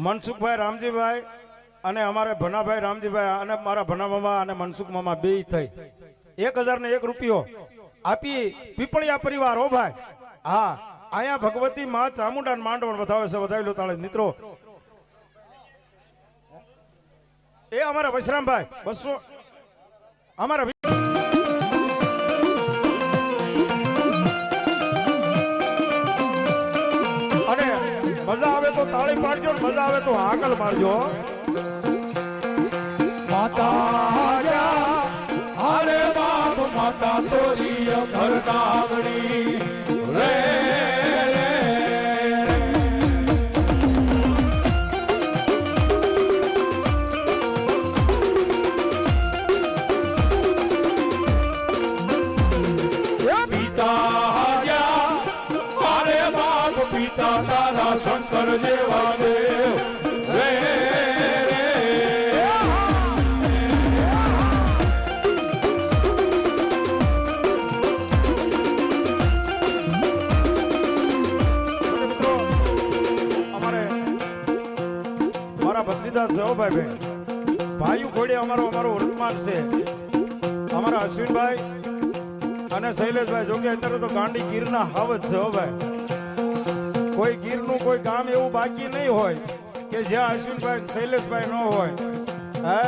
મનસુખભાઈ રામજીભાઈ અને અમારે ભનાભાઈ રામજીભાઈ અને મારા ભના મામા અને મનસુખ મામા બે થઈ 1001 રૂપિયો આપી પીપળિયા પરિવાર હો ભાઈ. હા, અહીંયા ભગવતી માં ચામુંડા માંડવણ વધાવે છે. વધાવી લો તાળે મિત્રો. એ અમારા વશરામભાઈ 200 અમારા અને મજા આવે તો તાળી પાડજો, મજા આવે તો હાકલ મારજો. માતા અરે બાપ માતા તોરી ઘર કાગડી રે શંકર જેવા દેવ રે અમારે મારા ભત્રીજા છે ભાઈ બેન ભાઈઓ ઘોડે અમારો વર્તમાન છે. અમારા અશ્વિનભાઈ અને શૈલેષભાઈ જોકે અત્યારે તો ગાંડી ગીરના હાવજ છે હો ભાઈ. કોઈ ગીરનું કોઈ કામ એવું બાકી નહીં હોય કે જ્યાં અશ્વિનભાઈ શૈલેષભાઈ ન હોય. હે,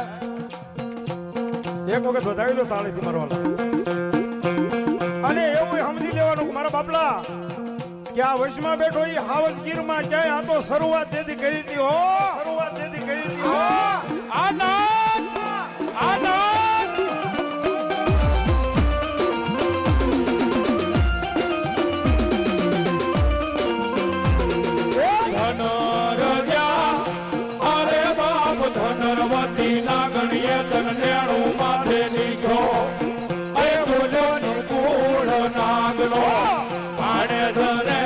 એક વખત વધાવી લો તાળીથી મારવાના. અને એવું સમજી લેવાનું કે મારા બાપલા કે આ વશમાં બેઠો એ હાવજ ગીરમાં ક્યાંય આ તો શરૂઆત જેથી કરી હતી હો, શરૂઆત જેથી કરી હતી હો. આનંદ આનંદ ધનરવતી નાગણીએ તનનેણું માથે નીકળો એ બોલો નિકુળ નાગનો પાણે ધરે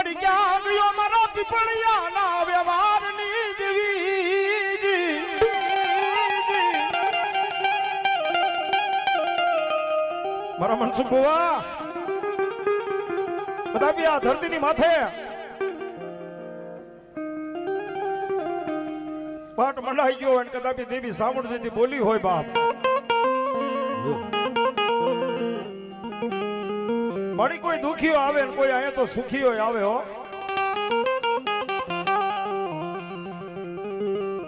મળી ક્યાં ગયો મારા પીપળિયાના વ્યવહારની દેવી મારા મનસુખ બુવા કદાપી આ ધરતીની માથે પાટ મંડાઈ ગયો અને કદાપી દેવી સામુંડજીથી બોલી હોય બાપ મારી કોઈ દુખીઓ આવે ને કોઈ અહીંયા તો સુખીઓ આવે હો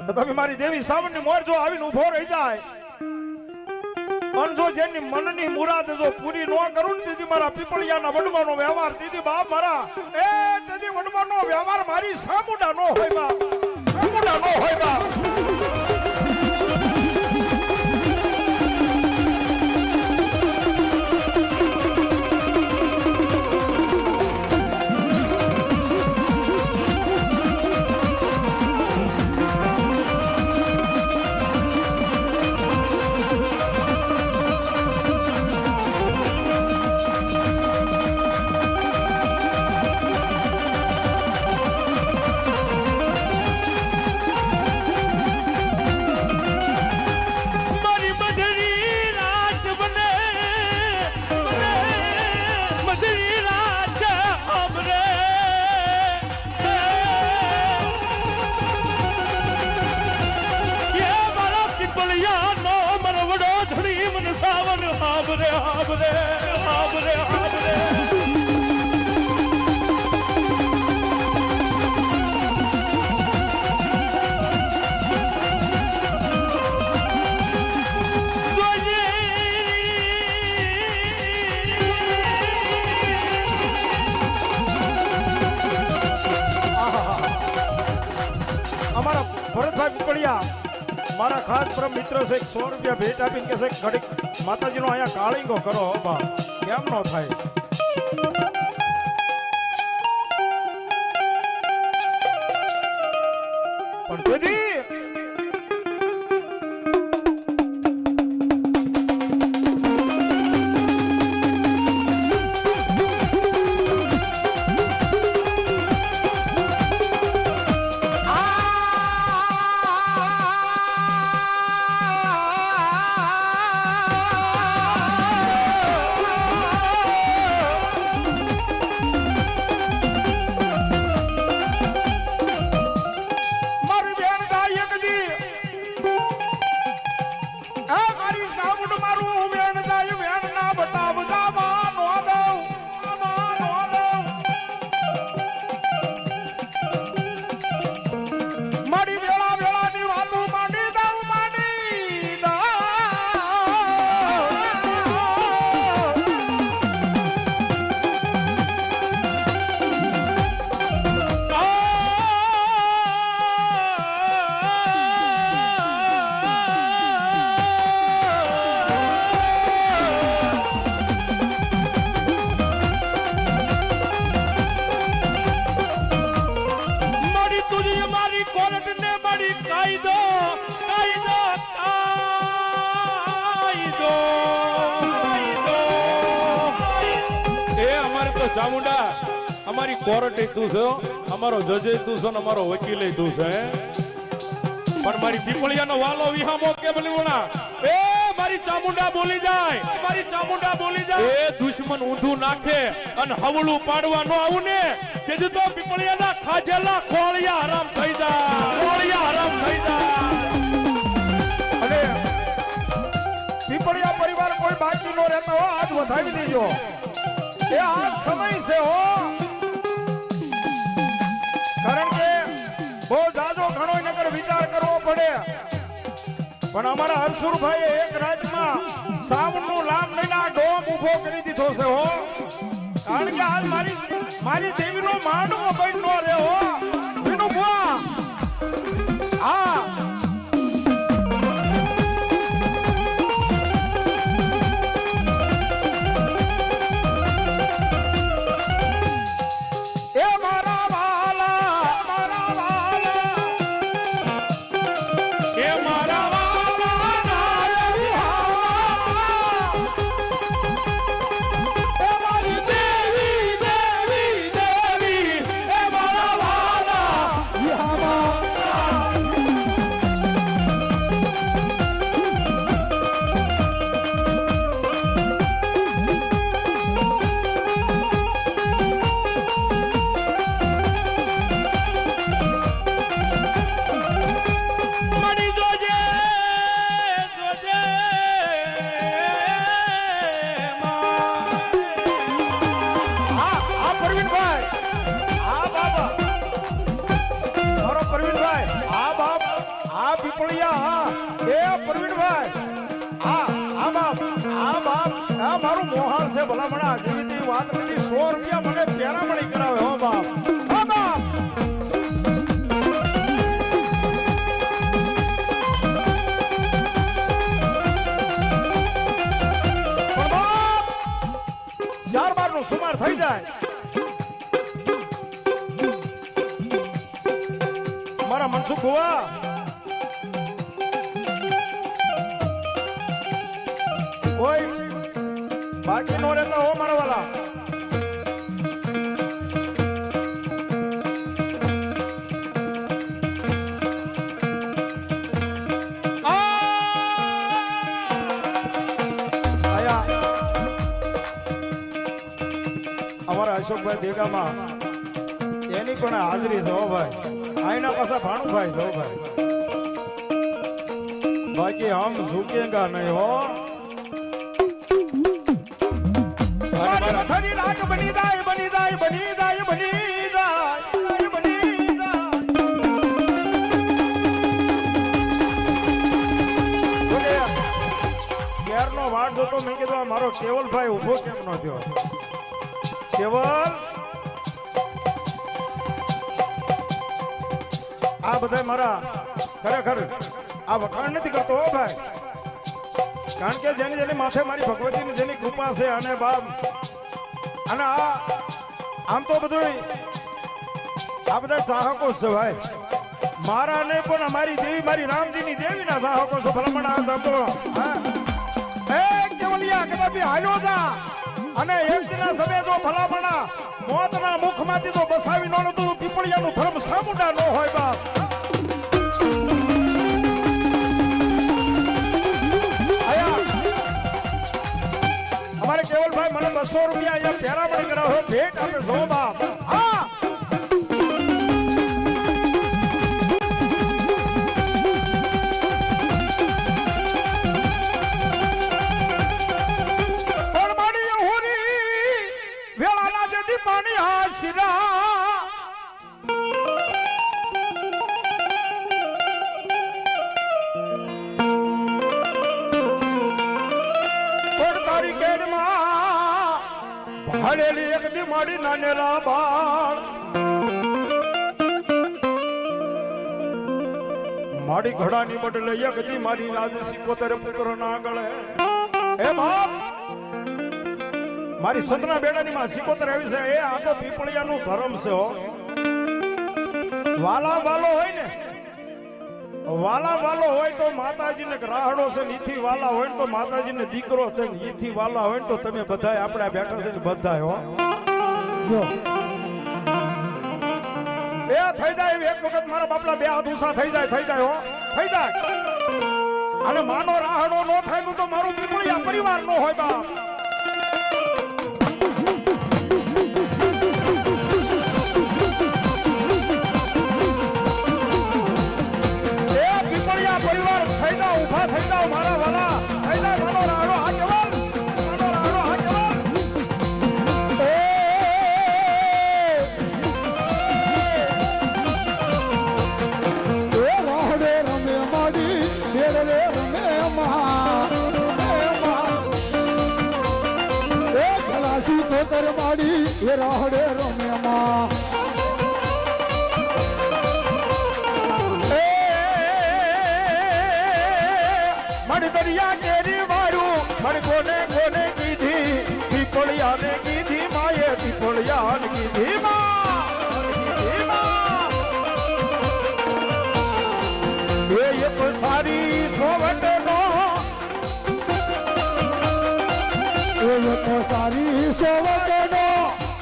કદાપી મારી દેવી સામુંડની મોર જો આવીને ઉભો રહી જાય અને જો જેની મનની મુરાદ જો પૂરી ન કરું ને દીદી મારા પીપળિયાના વડવાનો વ્યવહાર દીદી બાપ મારા એ દીદી વડવાનો વ્યવહાર મારી સામુંડા નો હોય બાપ સામુંડા નો હોય બાપ હાબરે હાબરે હાબરે હાબરે અમારા ભરતભાઈ પીપળિયા મારા ખાસ પરમ મિત્ર છે 100 રૂપિયા ભેટ આપીને કે છે ઘડીક માતાજીનો અહીંયા કાળીંગો કરો બા કેમ નો થાય પણ દીદી ચામુંડા અમારી કોર્ટ તું છે અમારો જજે તું છે અમારો વકીલ તું છે પણ મારી પીપળિયાનો વાલો વિહામો કેમ લીવણા એ મારી ચામુંડા બોલી જાય મારી ચામુંડા બોલી જાય એ દુશ્મન ઊંધું નાખે અને હવળું પાડવા નો આવું ને તેથી તો પીપળિયાના ખાજેલા ખોળિયા હરામ થઈ જાય ખોળિયા હરામ થઈ જાય અને પીપળિયા પરિવાર કોઈ બાકી નો રહેતો હો આજ વધાવી દેજો એ આ સમય છે હો કારણ કે બહુ જાજો ઘણો નગર વિચાર કરવો પડે પણ અમારા હરસુરભાઈએ એક રાજમાં સાવનનું લામ લઈને આ ડોમ ઊભો કરી દીધો છે હો કારણ કે આજ મારી દેવીનો માંડવો બન નો રહે હો એનો બુઆ હા કેવલિયા એ પ્રવીણભાઈ આ બાપ મારું મોહાર છે ભલામણા જેવી વાત નથી 100 રૂપિયા મને પેરામણી કરાવે હો બાપ પણ બાપ ચાર બાર નું સુમાર થઈ જાય મારા મનસુખ ભુવા કોઈ બાકી નો રહેતા હો મારા વાલા અમારા અશોકભાઈ ભેગામાં એની પણ હાજરી છે હો ભાઈ આઈના પાછા ભાણુભાઈ છો ભાઈ બાકી હમ ઝુકેગા નહીં હો મારી રાગ બની જાય બની જાય બની જાય બની જાય બની જાય ઘેરનો વાટ જોતો મેં કીધું મારો કેવલભાઈ ઉભો કેમ ન થયો કેવલ આ બધા મારા ખરેખર આ વખાણ નથી કરતો હો ભાઈ કારણ કે જેની જેની માથે મારી ભગવતીની જેની કૃપા છે અને બાપ અને આમ તો બધું આ બધા ચાહકો છે ભાઈ મારા નહીં પણ અમારી દેવી મારી રામજીની દેવીના ચાહકો છે ભલામણ આ તો એ કેવલિયા કદાપી હાલ્યો જા અને એક દિના સમય જો ભલામણા મોતના મુખમાંથી તો બસાવી નો તું પીપળિયાનું ધર્મ સામુંડા નો હોય બાપ અમારે કેવલભાઈ મને 200 રૂપિયા અહીંયા પેરામણી કરાવો ભેટ આપે છો બાપ હા પાણી હાશરા તારી કેડમાં ભાડેલી એક દી મારી નાનેરા બાળ મારી ઘોડાની બદલે એક દી મારી આજ 77 પુત્ર ના ગળે હે બાપ મારી સતના બેડાની માં 77 આવી છે એ આ તો પીપળિયાનું ધર્મ છે હો વાલા વાલો હોય ને વાલા વાલો હોય તો માતાજીને રાહડો છે નીથી વાલા હોય તો માતાજીને દીકરો છે નીથી વાલા હોય તો તમે બધાય આપણે બેઠા છે ને બધાય હો જો એ થઈ જાય એક વખત મારા બાપલા બે હાથ ઊંચા થઈ જાય હો થઈ જાય અને માનો રાહડો નો થાય તો મારું પીપળિયા પરિવાર નો હોય બાપ પરિવાર થઈ જાઓ ઉભા થઈ જાઓ મારા વાલા થઈ જાય મારો રાડો આ કેવલ મારો રાડો આ કેવલ એ રાડે રમે માડી દેરે રમે મા એ ખલાસી છોકર માડી એ રાડે રમે મા દરિયા કેરી વાળું મન કોને કોને કીધી પીપળિયાને કીધી માએ પીપળિયાને કીધી એ એક સારી સોવટનો એક સારી સોવટનો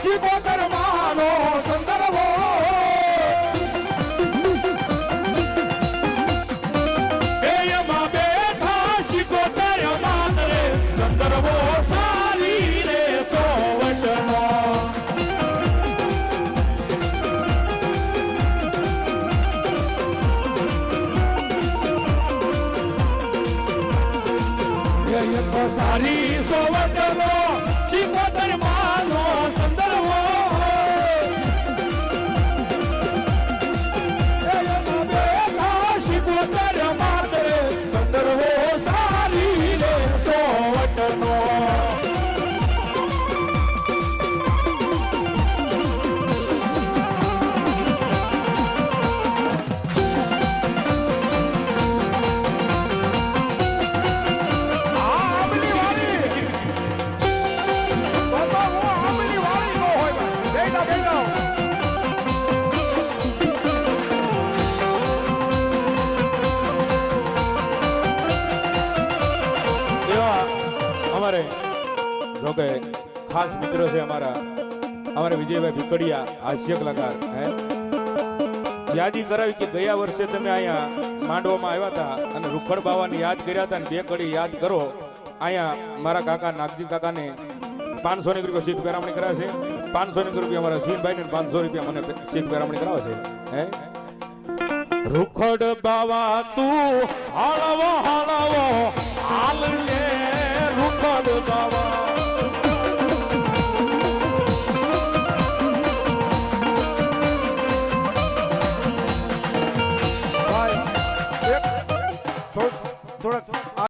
શિવોતર માનો સંદર્ભો સારી સોવટનો શિવોતર માનો સંદર્ભો અમારે જો કે ખાસ મિત્રો છે અમારા વિજયભાઈ ભીકડિયા હાસ્ય કલાકાર હે યાદી કરાવી કે ગયા વર્ષે તમે અહીંયા માંડવામાં આવ્યા હતા અને રૂખડ બાવાને યાદ કર્યા હતા અને 2 કડી યાદ કરો અહીંયા મારા કાકા નાગજી કાકાને 500 રૂપિયા સીટ પેરામણી કરાવે છે 500 રૂપિયા અમારા સીનભાઈ ને 500 રૂપિયા મને સીટ પેરામણી કરાવે છે હે રૂખડ બાવા તું હાલવો હાલ લે રૂખડ બાવા